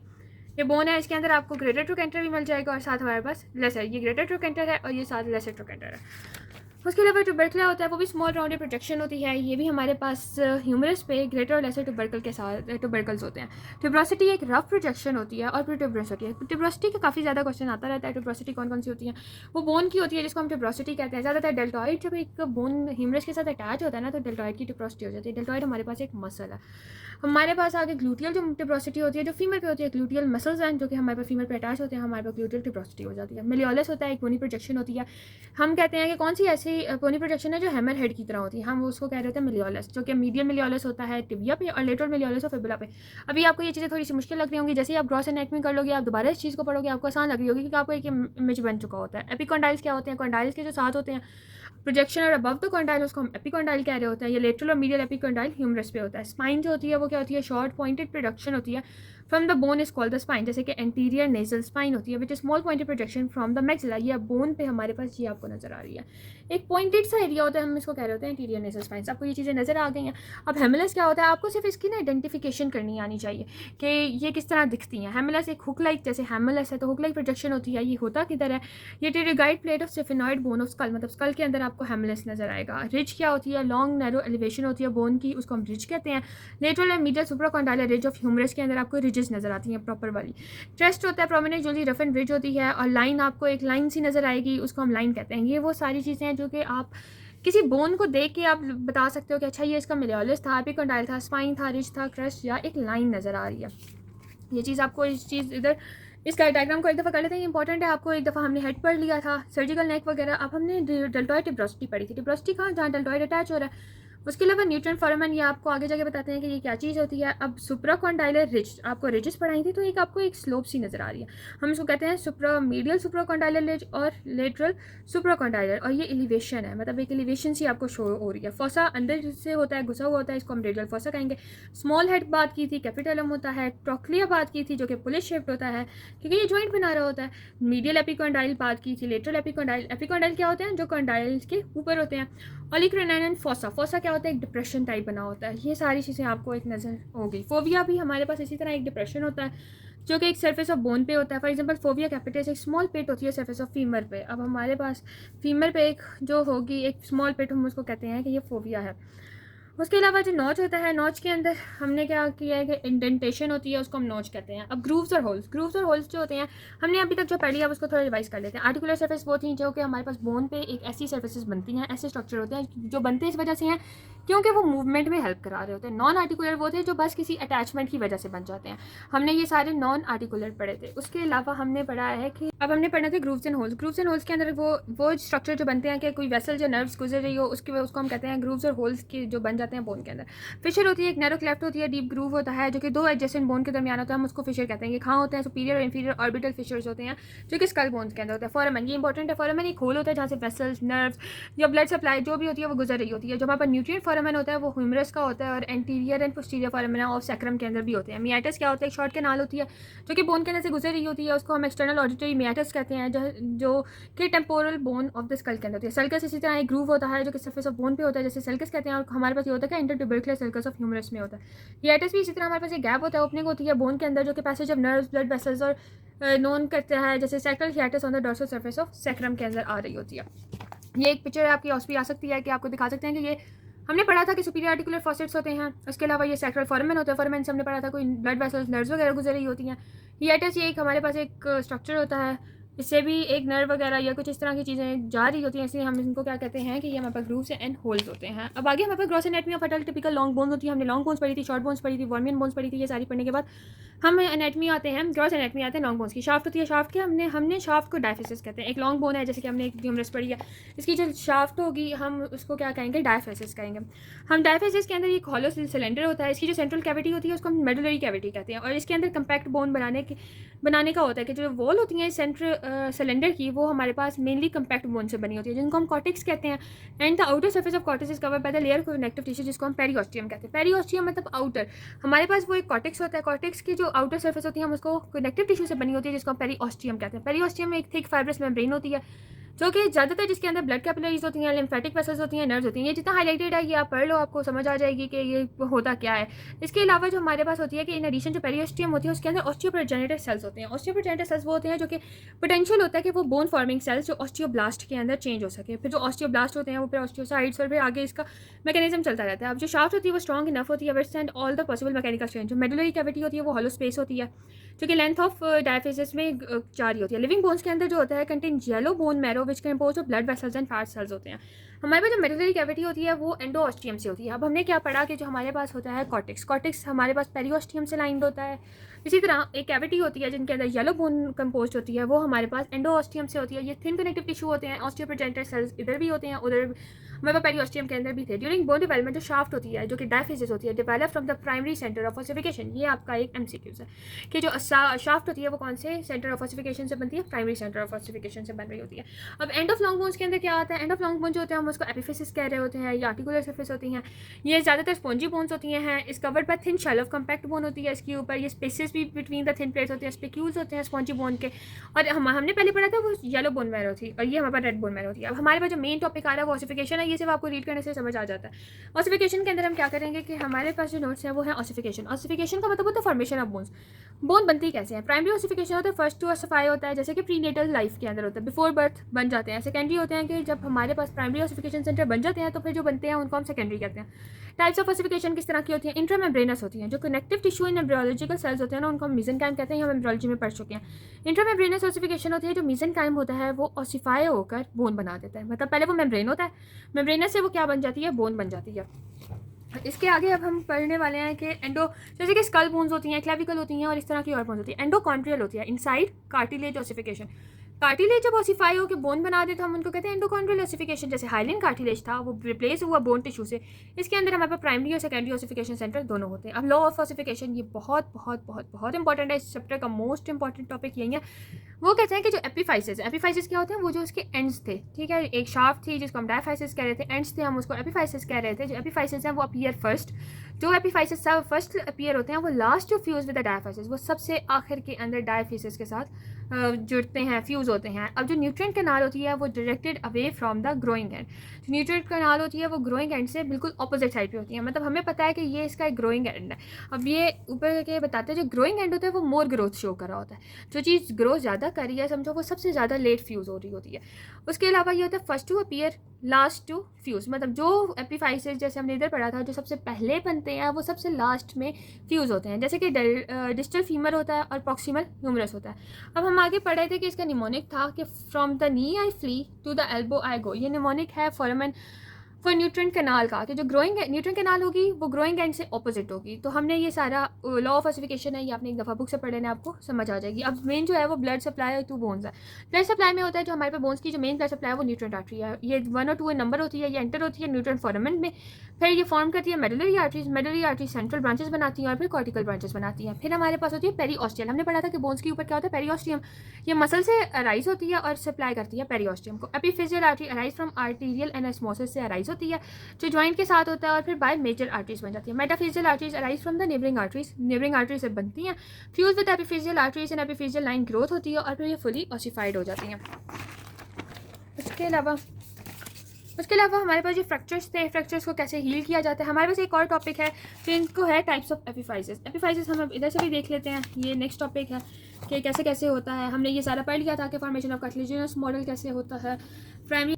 ये बोन है, इसके अंदर आपको ग्रेटर ट्रोकेंटर भी मिल जाएगा और साथ हमारे पास लेसर, ये ग्रेटर ट्रोकेंटर है और ये साथ लेसर ट्रोकेंटर है। उसके अलावा ट्यूबरकला होता है, वो भी स्मॉल राउंडेड प्रोजेक्शन होती है। ये भी हमारे पास ह्यूमरस पे ग्रेटर और लेसर ट्यूबरकल के साथ ट्यूबरकल्स होते हैं। ट्यूब्रोसिटी एक रफ प्रोजेक्शन होती है और ट्यूबरस होती है। ट्यूब्रोसिटी का काफ़ी ज़्यादा क्वेश्चन आता रहता है। ट्यूब्रोसिटी कौन कौन सी होती है? वो बोन की होती है जिसको हम ट्यूब्रोसिटी कहते हैं। ज़्यादातर डेल्टॉइड जब एक बोन ह्यूमरस के साथ अटैच होता है ना तो डेल्टॉइड की ट्यूब्रोसिटी हो जाती है। डेल्टॉइड हमारे पास एक मसल है। हमारे पास आगे ग्लूटियल जो ट्यूब्रोसिटी होती है जो फीमर पे होती है। ग्लूटियल मसल्स हैं जो कि हमारे पास फीमर पे अटैच होते हैं, हमारे पास ग्लूटियल ट्यूब्रोसिटी हो जाती है। मिलियोलस होता है, एक बोनी प्रोजेक्शन होती है। हम कहते हैं कि कौन सी ऐसी बोनी प्रोजेक्शन है जो हैमर हेड की तरह होती है, हम उसको कह रहे होते हैं मिलियोलस, जो कि मीडियल मिलियोलस होता है टिबिया पे और लेटरल मिलियोलस और फिबुला पे। अभी आपको ये चीज़ें थोड़ी सी मुश्किल लग रही होंगी, जैसे ही आप ग्रॉस एनाटॉमी कर लोगे आप दोबारा इस चीज़ को पढ़ोगे आपको आसान लग रही होगी क्योंकि आपको एक इमेज बन चुका होता है। एपिकॉन्डाइल्स क्या होते हैं? कॉन्डाइल्स के जो साथ होते हैं प्रोजेक्शन और अबव द कॉन्डाइल उसको हम एपिकॉन्डाइल कह रहे होते हैं। ये लेटरल और मीडियल एपिकॉन्डाइल ह्यूमरस पे होता है। स्पाइन जो होती है वो क्या होती है? शॉर्ट पॉइंटेड प्रोडक्शन होती है from the bone is called the spine, जैसे कि एंटीरियर नेजल स्पाइन होती है which is small pointed projection from the maxilla. ये बोन पे हमारे पास ये आपको नजर आ रही है, एक पॉइंटेड सा एरिया होता है, हम इसको कह रहे होते हैं एंटीरियर नेजल स्पाइन। आपको ये चीज़ें नजर आ गई हैं। अब हेमिलस क्या होता है? आपको सिर्फ इसकी ना आइडेंटिफिकेशन करनी आनी चाहिए कि ये किस तरह दिखती हैं। हेमिलस एक हुक लाइक, जैसे हेमिलस है तो हुक लाइक प्रोजेक्शन होती है। ये होता किधर है? ये pterygoid plate of sphenoid bone of skull, मतलब स्कल के अंदर आपको हेमिलस नजर आएगा। रिज क्या होती है? लॉन्ग नैरो एलिवेशन होती है बोन की, उसको हम रिज कहते हैं। Lateral and medial supracondylar ridge of humerus के अंदर आपको रिजेस नजर आती हैं प्रॉपर वाली। ट्रेस्ट होता है प्रोमिनेंट, जो रफ एंड रिज होती है, और लाइन आपको एक लाइन सी नजर आएगी, उसको हम लाइन कहते हैं। ये वो सारी चीज़ें हैं जो कि आप किसी बोन को देख के आप बता सकते हो कि अच्छा ये इसका मेलियोलस था, एपिकॉन्डाइल था, स्पाइन था, रिज था, क्रस्ट, या एक लाइन नज़र आ रही है। ये चीज़ आपको इस चीज़ इधर इसका डायग्राम को एक दफ़ा कर लेते हैं, इंपॉर्टेंट है। आपको एक दफ़ा हमने हेड पढ़ लिया था, सर्जिकल नेक वगैरह। अब हमने डेल्टॉइड टिब्रोसिटी पढ़ी थी। टिब्रोसिटी कहाँ, जहाँ डेल्टॉइड अटैच हो रहा है। उसके अलावा न्यूट्रिएंट फोरामेन, ये आपको आगे जाके बताते हैं कि ये क्या चीज़ होती है। अब सुप्राकॉन्डाइलर रिज, आपको रिजेस पढ़ाई थी, तो एक आपको एक स्लोप सी नज़र आ रही है। हम इसको कहते हैं मीडियल सुप्राकॉन्डाइलर रिज और लेटरल सुप्राकॉन्डाइलर, और ये एलिवेशन है, मतलब एक एलिवेशन सी आपको शो हो रही है। फोसा अंदर से होता है, घुसा हुआ होता है, इसको हम रेडियल फोसा कहेंगे। स्मॉल हेड बात की थी, कैपिटलम होता है। ट्रोक्लिया बात की थी, जो कि पुलिस शेप्ड होता है क्योंकि ये जॉइंट बना रहा होता है। मीडियल एपिकॉन्डाइल बात की थी, लेटरल एपिकॉन्डाइल। एपिकॉन्डाइल क्या होते हैं, जो कॉन्डाइल के ऊपर होते हैं। ऑलिक्रोनाइन एंड फोसा, फोसा क्या होता है, एक डिप्रेशन टाइप बना होता है। ये सारी चीज़ें आपको एक नज़र होगी। फोबिया भी हमारे पास इसी तरह एक डिप्रेशन होता है, जो कि एक सरफेस ऑफ बोन पे होता है। फॉर एग्जांपल फोबिया कैपिटस एक स्मॉल पेट होती है सरफेस ऑफ फीमर पे। अब हमारे पास फीमर पे एक जो होगी एक स्मॉल पेट, हम उसको कहते हैं कि ये फोबिया है। उसके अलावा जो नॉच होता है, नॉच के अंदर हमने क्या किया है कि इंडेंटेशन होती है, उसको हम नॉच कहते हैं। अब ग्रूव्स और होल्स, ग्रूव्स और होल्स जो होते हैं हमने अभी तक जो पढ़ी है, अब उसको थोड़ा रिवाइज कर लेते हैं। आर्टिकुलर सरफेस वो थी जो कि हमारे पास बोन पे एक ऐसी सर्फेसिस बनती हैं, ऐसे स्ट्रक्चर होते हैं जो बनते इस वजह से हैं क्योंकि वो मूवमेंट में हेल्प करा रहे होते हैं। नॉन आर्टिकुलर वो थे जो बस किसी अटैचमेंट की वजह से बन जाते हैं। हमने ये सारे नॉन आर्टिकुलर पढ़े थे। उसके अलावा हमने पढ़ा है कि अब हमने पढ़ा थे grooves and holes. Grooves and holes के अंदर वो स्ट्रक्चर जो बनते हैं कि कोई वेसल जो नर्व्स गुजर रही हो उसको हम कहते हैं ग्रूव्स और होल्स की जो बन जाते हैं बोन के अंदर। फिशर होती है, एक नैरो क्लेफ्ट होती है, डीप ग्रूव होता है जो कि दो एडजेसेंट बोन के दरमियान होता है, हम उसको फिशर कहते हैं। ये कहाँ होते हैं, सुपीरियर और इंफीरियर ऑर्बिटल फिशर्स होते हैं जो कि स्कल बोन्स के अंदर होता है। फोरामेन, ये इंपॉर्टेंट है। फोरामेन एक होल होता है जहाँ से वेसल्स, नर्व्स या ब्लड सप्लाई जो भी होती है वो गुजर रही होती है। जो हमारे पास न्यूट्रिएंट फोरामेन होता है वो ह्यूमरस का होता है और एंटीरियर एंड पोस्टीरियर फोरामेन और सैक्रम के अंदर भी होते हैं। मियाटस क्या होता है, एक शॉर्ट कैनाल होती है जो कि बोन के अंदर से गुजर रही होती है, उसको हम एक्सटर्नल ऑडिटरी मियाटस कहते हैं, जो कि temporal bone of the skull के अंदर होती है। सल्कस इसी तरह एक ग्रूव होता है जो कि सरफेस ऑफ बोन पे होता है, जैसे सल्कस कहते हैं, और हमारे पास ये होता है intertubercular sulcus of humerus में होता है। हियाटस भी इसी तरह हमारे पास एक गैप होता है, ओपनिंग होती है बोन के अंदर, जो कि passage of nerves, blood vessels और नोन करता है, जैसे sacral हियाटस on the dorsal surface of sacrum के अंदर आ रही होती है। ये एक पिक्चर आपकी ऑस्पी आ सकती है कि आपको दिखा सकते हैं कि ये हमने पढ़ा था कि सुपीरियर आर्टिकुलर फॉसेट्स होते हैं। उसके अलावा ये सैक्रल फोरामेन होता है, फोरामेन से हमने पढ़ा था कोई ब्लड वेसल्स, नर्व्स वगैरह गुजर रही होती हैं। हियाटस ये एक हमारे पास एक स्ट्रक्चर होता है, इससे भी एक नर्व वगैरह या कुछ इस तरह की चीज़ें जा रही होती हैं, इसलिए हम इनको क्या कहते हैं कि ये हमारे पास ग्रूव्स एंड होल्स होते हैं। अब आगे हमारे पास gross anatomy of adult typical long bones होती है। हमने लॉन्ग बोन्स पढ़ी थी, शॉर्ट बोन्स पढ़ी थी, वर्मियन बोन्स पढ़ी थी। ये सारी पढ़ने के बाद हम एनाटमी आते हैं, ग्रॉस एनाटमी आते हैं लॉन्ग बोन्स की। शाफ्ट होती है, शाफ्ट के हमने शाफ्ट को डायफेसिस कहते हैं। एक लॉन्ग बोन है, जैसे कि हमने एक ह्यूमरस पढ़ी है, इसकी जो शाफ्ट होगी हम उसको क्या कहेंगे, डायफेसिस कहेंगे। हम डायफेसिस के अंदर एक हॉलो सिलेंडर होता है, इसकी जो सेंट्रल कैविटी होती है उसको हम मेडुलरी कैविटी कहते हैं, और इसके अंदर कंपैक्ट बोन बनाने का होता है कि जो वॉल होती है सेंट्रल सिलेंडर की, वो हमारे पास मेनली कंपैक्ट बोन से बनी होती है, जिनको हम कॉर्टेक्स कहते हैं। And the outer surface of cortex is covered by the layer of connective tissue, जिसको हम पेरिओस्टियम कहते हैं। पेरिओस्टियम मतलब आउटर, हमारे पास वो एक कॉर्टेक्स होता है। कॉर्टेक्स की जो आउटर सरफेस होती है हम उसको कनेक्टिव टिश्यू से बनी होती है, जिसको हम पेरिओस्टियम कहते हैं। पेरिओस्टियम में एक थिक फाइब्रस मेम्ब्रेन होती है जो कि ज़्यादातर जिसके अंदर ब्लड कैपिलरीज होती हैं, लिम्फेटिक वेसल्स होती हैं, नर्व्स होती हैं। ये जितना हाईलाइटेड है ये आप पढ़ लो, आपको समझ आ जाएगी कि ये होता क्या है। इसके अलावा जो हमारे पास होती है कि इन एडिशन जो पेरिओस्टियम होती है उसके अंदर ऑस्टियोप्रोजेनेटर सेल्स होते हैं। ऑस्टियोप्रोजेनेटर सेल्स वो होते हैं जो कि पोटेंशियल होता है कि वो बोन फॉर्मिंग सेल्स जो ऑस्टियोब्लास्ट के अंदर चेंज हो सके। फिर जो ऑस्टियोब्लास्ट होते हैं वो फिर ऑस्टियोसाइट्स और फिर आगे इसका मैकेनिज्म चलता रहता है। अब जो शाफ्ट होती है वो स्ट्रॉन्ग इनफ होती है west and all the possible mechanical strength. जो मेडुलरी कैविटी होती है वो हॉलो स्पेस होती है जो कि लेंथ ऑफ डायफेसिस में जा रही होती है। लिविंग बोन्स के अंदर जो होता है contain yellow bone marrow which compose of blood vessels and fat cells होते हैं। हमारे पास जो मेडुलरी कैविटी होती है वो एंडोऑस्टियम से होती है। अब हमने क्या पढ़ा कि जो हमारे पास होता है कॉर्टेक्स, कॉर्टेक्स हमारे पास पेरिओस्टियम से लाइंड होता है। इसी तरह एक कैविटी होती है जिनके अंदर येलो बोन कंपोज होती है, वो हमारे पास एंडोऑस्टियम से होती है। ये थिन कनेक्टिव टिश्यू होते हैं, ऑस्टियोप्रोजेनेटर सेल्स इधर भी होते हैं, उधर हमारे पास पेरिओस्टियम के अंदर भी थे। ड्यूरिंग बोन डेवलपमेंट जो शाफ्ट होती है जो कि डायफेसिस होती है, develop from the primary centre of ossification. ये आपका एक एमसीक्यूज है कि जो शाफ्ट होती है वो कौन से सेंटर ऑफ ऑसिफिकेशन से बनती है, प्राइमरी सेंटर ऑफ ऑसिफिकेशन से बन रही होती है। अब एंड ऑफ लॉन्ग बोन्स के अंदर क्या आता है, एंड ऑफ लॉन्ग बोन जो होते हैं हम उसको एपिफिसिस कह रहे होते हैं, या आर्टिकुलर सरफेस होती हैं। ये ज़्यादातर स्पॉन्जी बोन्स होती हैं, is covered by thin shell of compact bone होती है। इसके ऊपर ये स्पेसेस भी बिटवीन द थिन प्लेट्स होते हैं, स्पेक्यूल्स होते हैं स्पॉन्जी बोन के। और हमने पहले पढ़ा था वो येलो बोन मैरो थी और ये हमारे पास रेड बोन मैरो थी। अब हमारे पास जो मेन टॉपिक आ रहा है वो ऑसिफिकेशन है, ये सिर्फ आपको रीड करने से समझ आ जाता है। ऑसिफिकेशन के अंदर हम क्या करेंगे कि हमारे पास जो नोट्स है वो है ऑसिफिकेशन। ऑसिफिकेशन का मतलब होता है फॉर्मेशन ऑफ बोन्स। बोन बनती कैसे है, प्राइमरी ऑसिफिकेशन होता है फर्स्ट टू ऑसिफाई होता है, जैसे कि प्रीनेटल लाइफ के अंदर होता है, बिफोर बर्थ बन जाते हैं। सेकेंडरी होते हैं कि जब हमारे पास प्राइमरी ऑसिफिकेशन सेंटर बन जाते हैं तो फिर जो बनते हैं उनको हम सेकेंडरी कहते हैं। टाइप्स ऑफ ऑसिफिकेशन किस तरह की होती हैं? इंट्रामेम्ब्रेनस होती हैं। जो connective tissue in embryological cells होते हैं ना, उनको हम मेसेनकाइम कहते हैं, हम एम्ब्रियोलॉजी में पढ़ चुके हैं। इंट्रामेम्ब्रेनस ऑसिफिकेशन होती है, जो मेसेनकाइम होता है वो ऑसिफाई होकर बोन बना देता है। मतलब पहले वो मेम्ब्रेन होता है, मेम्ब्रेनस से वो क्या बन जाती है? बोन बन जाती है। इसके आगे अब हम पढ़ने वाले हैं कि एंडो, जैसे कि स्कल बोन्स होती हैं, क्लेविकल होती हैं और इस तरह की और बोन्स होती हैं। एंडोकॉन्ड्रियल होती है, इनसाइड कार्टिलेज ऑसिफिकेशन। कार्टिलेज जब ऑसिफाई हो के बोन बना दे तो हम उनको कहते हैं एंडोकॉन्ड्रियल ऑसिफिकेशन। जैसे हाइलिन कार्टिलेज था वो रिप्लेस हुआ बोन टिश्यू से। इसके अंदर हमारे पास प्राइमरी और सेकेंडरी ऑसिफिकेशन सेंटर दोनों होते हैं। अब लॉ ऑफ ऑसिफिकेशन, ये बहुत बहुत बहुत बहुत इंपॉर्टेंट है। इस चैप्टर का मोस्ट इंपॉर्टेंट टॉपिक यही है। वो कहते हैं कि जो एपिफाइसिस, एपिफाइसिस क्या होते हैं? वो जो उसके एंड्स थे, ठीक है, एक शाफ्ट थी जिसको हम डायफाइसिस कह रहे थे, एंड्स थे हम उसको एपिफाइसिस कह रहे थे। जो एपिफाइसिस है वो अपीयर फर्स्ट, जो एपिफाइसिस सब फर्स्ट अपीयर होते हैं वो लास्ट जो फ्यूज विद द डायफाइसिस, वो सबसे आखिर के अंदर डायफिसिस के साथ जुड़ते हैं, फ्यूज़ होते हैं। अब जो न्यूट्रिएंट कैनाल होती है वो directed away from the growing and. जो न्यूट्रिएंट कैनाल होती है वो ग्रोइंग एंड से बिल्कुल अपोजिट साइड पे होती है। मतलब हमें पता है कि ये इसका एक ग्रोइंग एंड है। अब ये ऊपर के बताते हैं जो ग्रोइंग एंड होता है वो मोर ग्रोथ शो कर रहा होता है। जो चीज़ ग्रोथ ज़्यादा कर रही है समझो वो सबसे ज़्यादा लेट फ्यूज़ हो रही होती है। उसके अलावा ये होता है first to appear last to fuse. मतलब जो एपिफाइसिस जैसे हमने इधर पढ़ा था जो सबसे पहले बनते हैं वो सबसे लास्ट में फ्यूज़ होते हैं। जैसे कि डिस्टल फीमर होता है और प्रॉक्सिमल ह्यूमरस होता है। अब हम आगे पढ़ रहे थे कि इसका निमोनिक था कि from the knee I flee to the elbow I go. ये निमोनिक है फॉरमन फॉर न्यूट्रिएंट कैनाल का, कि जो ग्रोइंग न्यूट्रिएंट कैनाल होगी वो ग्रोइंग एंड से ऑपोजिट होगी। तो हमने ये सारा लॉ ऑफ ऑसिफिकेशन है, ये आपने एक दफ़ा बुक से पढ़ लेना, आपको समझ आ जाएगी। अब मेन जो है वो ब्लड सप्लाई टू बोन्स है। ब्लड सप्लाई में होता है जो हमारे पास बोन्स की जो मेन ब्लड सप्लाई है वो न्यूट्रिएंट आर्टरी है। ये 1 और 2 नंबर होती है, ये एंटर होती है न्यूट्रिएंट फॉरमेंट में। फिर ये फॉर्म करती है medullary arteries, medullary arteries central branches बनाती हैं और फिर कॉर्टिकल ब्रांचेस बनाती हैं। फिर हमारे पास होती है पेरीऑस्टियम। हमने पढ़ा था कि बोन्स के ऊपर क्या होता है? पेरीऑस्टियम। ये मसल से अराइज होती है और सप्लाई करती है पेरीऑस्टियम को। Epiphyseal artery arise from arterial एनास्मोसिस से अराइज होती है जो जॉइंट के साथ होता है और फिर बाय मेजर आर्टरीज बन जाती है। Metaphyseal arteries arise from the neighbouring arteries, neighbouring arteries से बनती हैं। Fuse with epiphyseal arteries and epiphyseal line growth होती है और फिर ये फुली ऑसिफाइड हो जाती हैं। उसके अलावा हमारे पास जो फ्रैक्चर्स थे, फ्रैक्चर्स को कैसे हील किया जाता है, हमारे पास एक और टॉपिक है जिनको है टाइप्स ऑफ एपिफाइसिस। एपिफाइसिस हम इधर से भी देख लेते हैं, ये नेक्स्ट टॉपिक है कि कैसे कैसे होता है। हमने ये सारा पढ़ लिया था कि फॉर्मेशन ऑफ कार्टिलेजिनस मॉडल कैसे होता है। प्राइमरी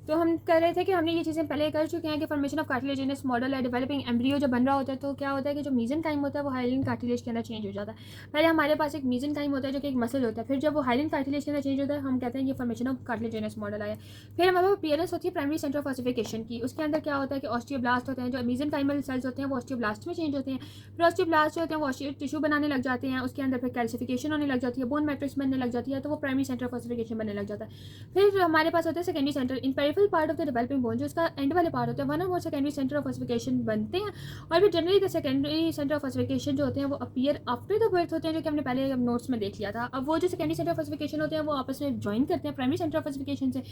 तो हम कह रहे थे कि हमने ये चीज़ें पहले कर चुके हैं कि फॉर्मेशन ऑफ कार्टिलेजिनस मॉडल है। डेवलपिंग एम्ब्रियो जब बन रहा होता है तो क्या होता है कि जो मेसेनकाइम होता है वो हाइलिन कार्टिलेज के अंदर चेंज हो जाता है। पहले हमारे पास एक मेसेनकाइम होता है जो कि एक मसल होता है, फिर जब वो हाइलिन कार्टिलेज के अंदर चेंज होता है हम कहते हैं ये फॉर्मेशन ऑफ कार्टिलेजिनस मॉडल आया। फिर हमारे पास अपीयरेंस होती है प्राइमरी सेंटर ऑफ ऑसिफिकेशन की। उसके अंदर क्या होता है कि ऑस्टियोब्लास्ट होते हैं, जो मेसेनकाइमल सेल्स होते हैं वो ऑस्टियोब्लास्ट में चेंज होते हैं। फिर ऑस्टियोब्लास्ट जो होते हैं वो ऑस्टियो टिश्यू बनाने लग जाते हैं, उसके अंदर फिर कैल्सिफिकेशन होने लग जाती है, बोन मैट्रिक्स बनने लग जाती है, तो वो प्राइमरी सेंटर ऑफ ऑसिफिकेशन बनने लग जाता है। फिर हमारे पास होता है secondary centre in peripheral part of the developing bone, जो इसका एंड वाले पार्ट होते हैं। 1 और मोर सेकेंडरी सेंटर ऑफ ऑसिफिकेशन बनते हैं और फिर generally the secondary centre of ossification जो होते हैं वो अपीयर आफ्टर द बर्थ होते हैं, जो कि हमने पहले नोट्स में देख लिया था। अब वो जो सेकेंडरी सेंटर ऑफ ऑसिफिकेशन होते हैं वो आपस में ज्वाइन करते हैं प्राइमरी सेंटर ऑफ ऑसिफिकेशन से,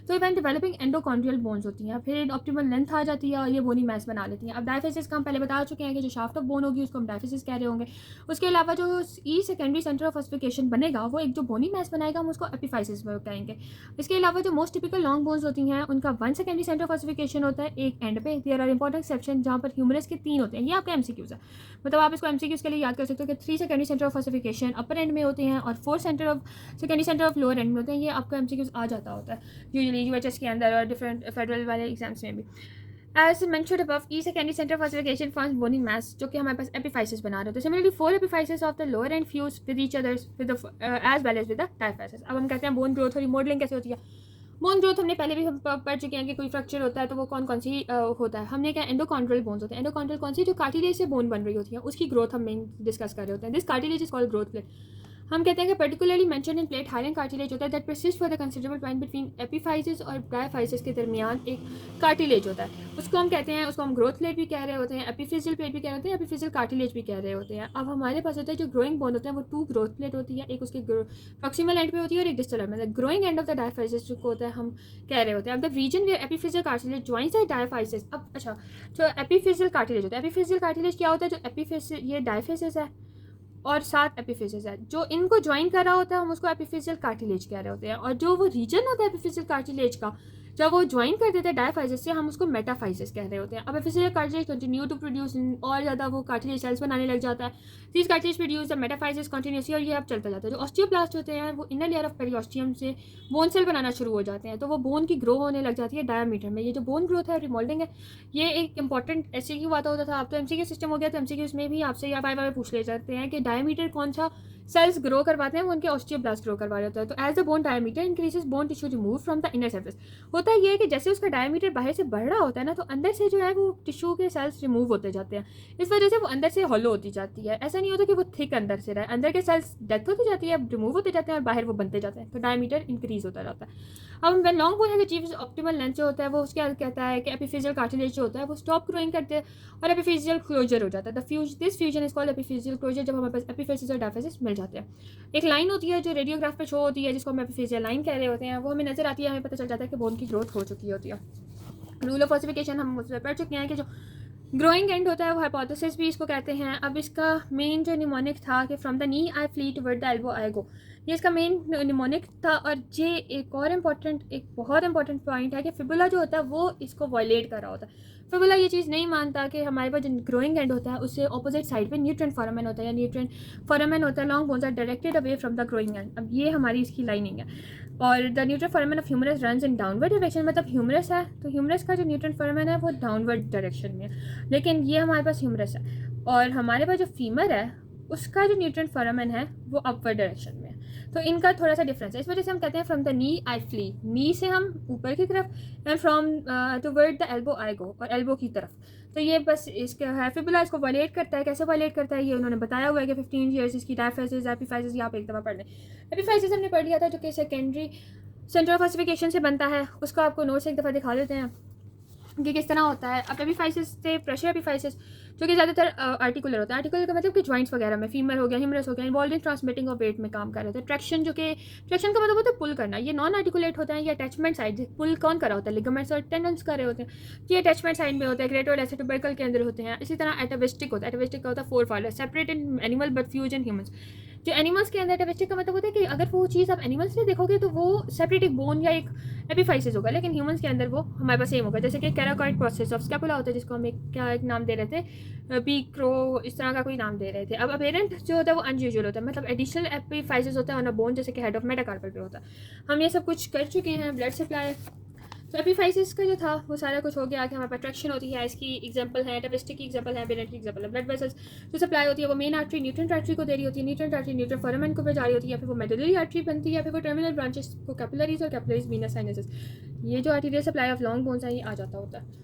तो इवन डेवलपिंग एंडोकॉन्ड्रियल बोन्स होती हैं। फिर ऑप्टिमल लेंथ आ जाती है और ये बोनी मैस बना लेती हैं। अब डायफिसिस का हम पहले बता चुके हैं कि जो शाफ्ट ऑफ बोन होगी उसको हम डायफिसिस कह रहे होंगे। उसके अलावा जो ई सेकेंडरी सेंटर ऑफ ऑसिफिकेशन बनेगा वो एक जो बोनी मैस बनाएगा हम उसको एपिफाइसिस में कहेंगे। इसके अलावा जो मोस्ट टिपिकल लॉन्ग बोन्स होती हैं उनका 1 सेकेंडरी सेंटर ऑफ ऑसिफिकेशन होता है एक एंड पे। देयर आर इंपॉर्टेंट एक्सेप्शन जहाँ पर ह्यूमरस के 3 होते हैं। ये आपका एमसीक्यूज है, मतलब आप इसको एमसीक्यूज के लिए याद कर सकते हो कि 3 secondary centre of ossification upper and में होते हैं और 4 secondary centre of lower and में होते हैं। ये आपका एमसीक्यूज आ जाता होता है यूजुअली यूएचएस के अंदर और डिफरेंट फेडरल वाले एग्जाम्स में भी। As mentioned above, the secondary centre of ossification forms bony mass, जो कि हमारे पास एपिफाइसिस बना रहे होते हैं। Similarly 4 epiphysis of the lower end fuse with each others with as well as with the diaphysis. अब हम कहते हैं बोन ग्रोथ और मॉडलिंग कैसे होती है। बोन ग्रोथ हमने पहले भी पढ़ चुके हैं कि कोई फ्रैक्चर होता है तो वो कौन कौन सी होता है। हमने क्या एंडोकॉन्ड्रियल बोन्स होते हैं। एंडोकॉन्ड्रियल कौन सी? जो कार्टिलेज से बोन बन रही होती है उसकी ग्रोथ हम मेन डिस्कस कर रहे होते हैं। This cartilage is called growth plate. हम कहते हैं कि particularly mention in plate hyaline cartilage होता है that persist for the considerable time between epiphysis और डायफाइसिस के दरमियान एक कार्टिलेज होता है, उसको हम कहते हैं, उसको हम ग्रोथ प्लेट भी कह रहे होते हैं, एपिफिजियल प्लेट भी कह रहे होते हैं, एपिफिजियल कार्टिलेज भी कह रहे होते हैं। अब हमारे पास होता है जो ग्रोइंग बोन होते हैं वो 2 ग्रोथ प्लेट होती है, एक उसके प्रॉक्सिमल एंड पे होती है और एक डिस्टल एंड में। Growing end of the diaphysis जो होता है हम कह रहे होते हैं। अब the region where epiphyseal cartilage joins the diaphysis. अब अच्छा, जो एपिफिजियल कार्टिलेज होता है, एपिफिजियल कार्टिलेज क्या होता है? जो एपिफिजियल ये डायफाइसिस है और 7 एपिफिजियल है, जो इनको ज्वाइन कर रहा होता है हम उसको एपिफिजियल कार्टिलेज कह रहे होते हैं। और जो वो रीजन होता है एपिफिजियल कार्टिलेज का जब वो ज्वाइन कर देते हैं डायफाइसिस से, हम उसको मेटाफाइसिस कह रहे होते हैं। अब एपिफिशियल कार्टिलेज कंटिन्यू टू प्रोड्यूस और ज़्यादा वो कार्टिलेज सेल्स बनाने लग जाता है। This cartilage produce the metaphysis continuously, और ये अब चलता जाता है। जो ऑस्टियोब्लास्ट होते हैं वो इनर लेयर ऑफ पेरियोस्टियम से बोन सेल बनाना शुरू हो जाते हैं, तो वो बोन की ग्रो होने लग जाती है डायमीटर में। ये जो बोन ग्रोथ है रिमोल्डिंग है, ये एक इंपॉर्टेंट एमसीक्यू आता होता था। अब तो एमसीक्यू सिस्टम हो गया, तो एमसीक्यू में भी आपसे या वाई पूछ ले जाते हैं कि डायमीटर कौन सा सेल्स ग्रो करवाते हैं, वो उनके ऑस्टियोब्लास्ट ग्रो करवा रहे होते हैं। तो as the bone diameter increases, bone tissue remove from the inner surface. होता ये है कि जैसे उसका डायमीटर बाहर से बढ़ रहा होता है ना, तो अंदर से जो है वो टिश्यू के सेल्स रिमूव होते जाते हैं। इस वजह से वो अंदर से हॉलो होती जाती है। ऐसा नहीं होता कि वो थिक अंदर से रहे, अंदर के सेल्स डेथ होती जाती है, रिमूव होते जाते हैं और बाहर वो बनते जाते हैं, तो डायमीटर इंक्रीज होता जाता है। अब when long bone has achieved optimal length जो होता है, वो उसके कहता है कि एपिफिशियल कार्टिलेज जो होता है वो स्टॉप ग्रोइंग करते हैं और एपिफिशियल क्लोजर हो जाता है। This fusion is called epiphyseal closure, जब हमारे पास एपिफिशियल और डायफिशियल मिल जाते हैं। एक लाइन होती है जो रेडियोग्राफ पे शो होती है, जिसको हम एपिफिशियल लाइन कह रहे होते हैं, वो हमें नजर आती है, हमें पता चल जाता है कि बोन की ग्रोथ हो चुकी होती है। रूल ऑफ फॉसिफिकेशन हम उसमें पढ़ चुके हैं कि जो ग्रोइंग एंड होता है वो हाइपोथेसिस भी इसको कहते हैं। अब इसका मेन जो निमोनिक था कि from the knee I flee toward the elbow I go, ये इसका मेन निमोनिक था। और ये एक और एक बहुत इंपॉर्टेंट पॉइंट है कि फिबुला जो होता है वो इसको वायलेट कर रहा होता है। फिबुला ये चीज़ नहीं मानता कि हमारे पास जो ग्रोइंग एंड होता है उससे ऑपोजिट साइड पे न्यूट्रिएंट फोरामेन होता है, या न्यूट्रिएंट फोरामेन होता है, long bones are directed away from the growing end. अब ये हमारी इसकी लाइनिंग है। और the nutrient foramen of humerus runs in downward direction, मतलब ह्यूमरस है तो ह्यूमरस का जो न्यूट्रिएंट फोरामेन है वो डाउनवर्ड डायरेक्शन में, लेकिन ये हमारे पास ह्यूमरस है। और हमारे पास जो फीमर है उसका जो न्यूट्रिएंट फोरामेन है वो अपवर्ड डायरेक्शन में है, तो इनका थोड़ा सा डिफरेंस है। इस वजह से हम कहते हैं from the knee I flee, knee से हम ऊपर की तरफ, and from toward the elbow I go, और एल्बो की तरफ। तो ये बस इसका है। फिबुला इसको वायलेट करता है। कैसे वायलेट करता है ये उन्होंने बताया हुआ है कि 15 ईयर्स इसकी डायफाइसिस एपिफाइसिस, यहाँ पे एक दफ़ा पढ़ लें। एपिफाइसिस हमने पढ़ लिया था जो कि सेकेंडरी सेंटर ऑफ फॉसिफिकेशन से बनता है, उसको आपको नोट से एक दफ़ा दिखा देते हैं कि किस तरह होता है। अब एपिफाइसिस से प्रेशर एपिफाइसिस जो कि ज़्यादातर आर्टिकुलर होता है। आर्टिकुलर का मतलब कि जॉइंट्स वगैरह में, फीमर हो गया, ह्यूमरस हो गया, involve in transmitting of weight में काम कर रहे होते हैं। ट्रैक्शन जो कि ट्रैक्शन का मतलब होता है पुल करना, ये नॉन आर्टिकुलेट होता है। ये अटैचमेंट साइड पुल कौन कर रहा होता है, लिगामेंट्स और टेंडन्स कर रहे होते हैं, ये अटैचमेंट साइड में होता है। ग्रेटर एसिटोबर्कल के अंदर होते हैं। इसी तरह एटाविस्टिक होता है। एटाविस्टिक का होता है फोर फार्लर, separate in animal but fuse in humans. जो एनिमल्स के अंदर एटाविस्टिक का मतलब होता है कि अगर वो चीज़ आप एनिमल्स में देखोगे तो वो सेपरेट एक बोन या एक एपिफाइसिस होगा, लेकिन ह्यूमंस के अंदर वो हमारे पास सेम होगा। जैसे कि कैराकॉइड प्रोसेस ऑफ स्कैपुला होता है, जिसको हम एक नाम दे रहे थे, बी क्रो, इस तरह का कोई नाम दे रहे थे। अब अपेरेंट जो होता है वो अनयूजुअल होता है, मतलब एडिशनल एपिफाइसिस होता है ऑन अ बोन, जैसे कि हेड ऑफ मेटाकार्पल पे होता है। हम ये सब कुछ कर चुके हैं। ब्लड सप्लाई, तो एपिफाइसिस का जो था वो सारा कुछ हो गया कि हमारे पास ट्रैक्शन होती है, इसकी एग्जांपल है, एटाविस्टिक की एग्जांपल है, अपेरेंट की एग्जांपल है। ब्लड वेसल्स जो सप्लाई होती है वो मेन आर्टरी न्यूट्रिएंट आर्टरी को दे रही होती है, न्यूट्रिएंट आर्टरी न्यूट्रिएंट फोरामेन को जा रही होती है, या फिर वो मेडुलरी आर्टरी बनती है, या फिर वो टर्मिनल ब्रांचेस को कैपिलरीज और कैपिलरीज वीनस साइनसेस, ये जो arterial supply of long bones है ये आ जाता होता है।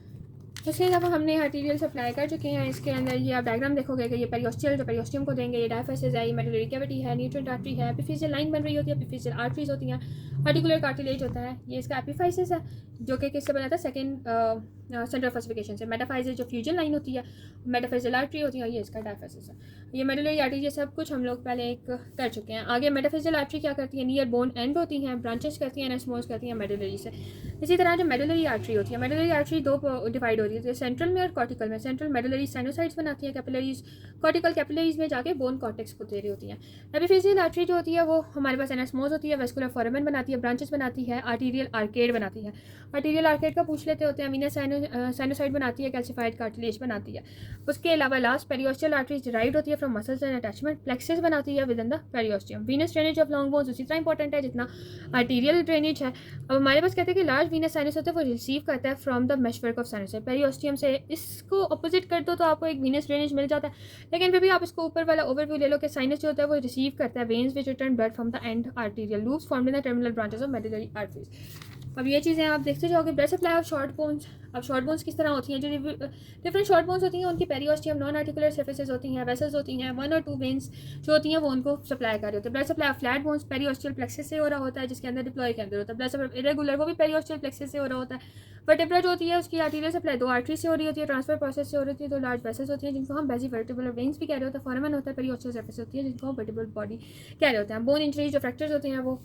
इसके अलावा हमने आर्टीरियल सप्लाई कर चुके हैं। इसके अंदर ये आप डायग्राम देखोगे कि ये पेरियोस्टियल जो पेरियोस्टियम को देंगे, ये डायफाइसिस है, ये मेडुलरी कैविटी है, न्यूट्रिएंट आर्टरी है, एपिफिशियल लाइन बन रही होती है, एपिफिशियल आर्टरीज होती हैं, आर्टिकुलर कार्टिलेज होता है, ये इसका एपिफाइसिस है जो कि किससे बना था, सेकंड सेंटर ऑफ फॉसिफिकेशन से। मेटाफाइसिस जो फ्यूजन लाइन होती है, मेटाफिशियल आर्टरी होती है, ये इसका डायफाइसिस है। ये मेडुलरी आर्टरी, ये सब कुछ हम लोग पहले एक कर चुके हैं। आगे मेटाफिशियल आर्टरी क्या करती है, नियर बोन एंड होती हैं, ब्रांचेस करती हैं, एनास्मोस करती हैं मेडुलरी से। इसी तरह जो मेडुलरी आर्टरी होती है, मेडुलरी आर्टरी दो डिवाइड होती है, सेंट्रल में और कॉर्टिकल में। सेंट्रल मेडुलरी साइनोसाइड्स बनाती है, कैपिलरीज कॉर्टिकल कैपिलरीज में जाके बोन कॉर्टेक्स को दे रही होती है। एपिफिशियल आर्टरी जो होती है वो हमारे पास एनास्मोस होती है, वेस्कुलर फोरामेन बनाती है, ब्रांचेस बनाती है, आर्टीरियल आर्केड बनाती है। आर्टीरियल आर्केड का पूछ लेते होते हैं, वीनस साइनोसाइड बनाती है, कैल्सिफाइड कार्टिलेज बनाती है। उसके अलावा लास्ट पेरियोस्टियल आर्टरीज डिराइव्ड होती है from muscles and attachment, plexus बनाती है with in the periosteum. Venus drainage of long bones उसी तरह इंपॉर्टेंट है जितना आर्टीरियल ड्रेनेज है। अब हमारे पास कहते हैं कि लार्ज वीनस साइनस होता है वो रिसीव करता है from the meshwork of sinus, periosteum से। इसको अपोजिट कर दो तो आपको एक वीनस ड्रेनेज मिल जाता है, लेकिन फिर भी आप इसको ऊपर वाला ओवरव्यू ले लो कि साइनस जो होता है वो रिसीव करता है veins which return blood from the end arterial loops formed in the terminal branches of medullary arteries. अब ये चीज़ें आप देखते जाओगे। Blood supply of short bones, अब शॉर्ट बोन्स किस तरह होती हैं, जो डिफरेंट शॉर्ट बोन्स होती हैं उनकी पेरियोस्टियम नॉन आर्टिकुलर सर्फेसेस होती हैं, वेसल्स होती हैं, 1 और 2 वेन्स जो होती हैं वो उनको सप्लाई कर रही होती है। Blood supply of flat bones periosteal plexus से हो रहा होता है, जिसके अंदर डिप्लॉय के अंदर होता है। ब्लड सप्लाई इरेगुलर वो भी पेरियोस्टियल प्लेक्सस से हो रहा होता है। वर्टेब्रा जो होती है उसकी आर्टीरियल सप्लाई 2 आर्टरी से हो रही होती है, ट्रांसफर प्रोसेस से हो रही होती है, 2 लार्ज वेसल्स होती हैं जिनको हम बेसी वर्टिब्रल वेन्स भी कह रहे होते हैं, फोरामेन होता है, पेरियोस्टियल सर्फेस होती है जिनको हम वर्टिब्रल बॉडी कह रहे होते हैं। बोन इंजरीज जो फ्रैक्चर्स होते हैं वो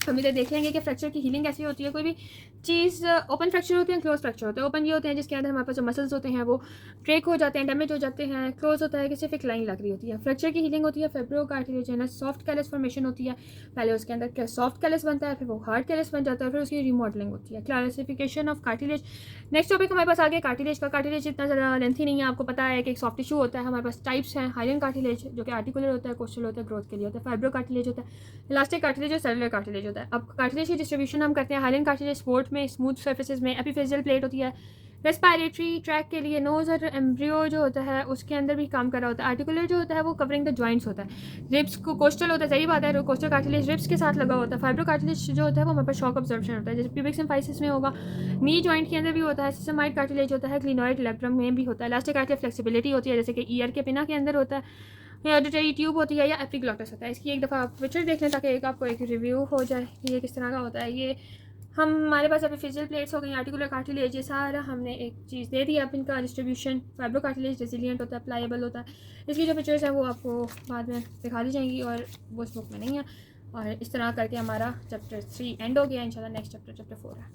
हम इधर देख लेंगे कि फ्रैक्चर की हीलिंग कैसी होती है। कोई भी चीज़ ओपन फ्रैक्चर होते हैं, क्लोज फ्रैक्चर होते हैं। ओपन ये होते हैं जिसके अंदर हमारे पास जो मसल्स होते हैं वो ब्रेक हो जाते हैं, डैमेज हो जाते हैं। क्लोज होता है कि सिर्फ एक लाइन लग रही होती है। फ्रैक्चर की हीलिंग होती है, फेब्रो कार्टिलेजिनस सॉफ्ट कैलस फॉर्मेशन होती है। पहले उसके अंदर सॉफ्ट कैलस बनता है, फिर वो हार्ड कैलस बन जाता है, फिर उसकी रिमॉडलिंग होती है। Classification of cartilage. Next topic हमारे पास आ गया कार्टिलेज का। कार्टिलेज इतना ज़्यादा लेंथी नहीं है, आपको पता है कि एक सॉफ्ट टिश्यू होता है। हमारे पास टाइप्स हैं, हाइलन कार्टिलेज जो कि आर्टिकुलर होता है, कोस्टल होता है, ग्रोथ के लिए होता है। फाइब्रो कार्टिलेज होता है, इलास्टिक कार्टिलेज और सेलुलर कार्टिलेज होता है। अब कार्टिलेज की डिस्ट्रीब्यूशन हम करते हैं। हाइलन कार्टिलेज स्पोर्ट में स्मूथ सर्फेसिस में एपिफेजियल प्लेट होती है। रेस्पायरेटरी ट्रैक के लिए नोज और एम्ब्रियो जो होता है उसके अंदर भी काम कर रहा होता है। आर्टिकुलर जो होता है वो कवरिंग द जॉइंट्स होता है। रिब्स को कोस्टल होता है, सही बात है, कोस्टल कार्टिलेज रिब्स के साथ लगा होता है। फाइब्रो कार्टिलेज जो होता है वो हमारे पास शॉक ऑब्जर्वेशन होता है, जैसे प्यूबिक सिम्फाइसिस में होगा। नी जॉइंट के अंदर भी होता है। सिस्टमाइड कार्टिलेज होता है, क्लिनोइड लेब्रम में भी होता है। इलास्टिक कार्टिलेज फ्लेक्सिबिलिटी होती है, जैसे कि ईयर के पिना के अंदर होता है, या ऑडिटरी ट्यूब होती है, या एपिग्लॉटस होता है। इसकी एक दफ़ा आप पिक्चर देख लें ताकि एक आपको एक रिव्यू हो जाए कि ये किस तरह का होता है। ये हमारे पास अभी फिजिकल प्लेट्स हो गई, आर्टिकुलर कार्टिलेज, ये सारा हमने एक चीज़ दे दी। अब इनका डिस्ट्रीब्यूशन फाइब्रो कार्टिलेज रेजिलिएंट होता है, प्लाएबल होता है। इसकी जो पिक्चर्स हैं वो आपको बाद में दिखा दी जाएंगी और वो इस बुक में नहीं है। और इस तरह करके हमारा चैप्टर 3 एंड हो गया। इंशाल्लाह नेक्स्ट चैप्टर 4 है।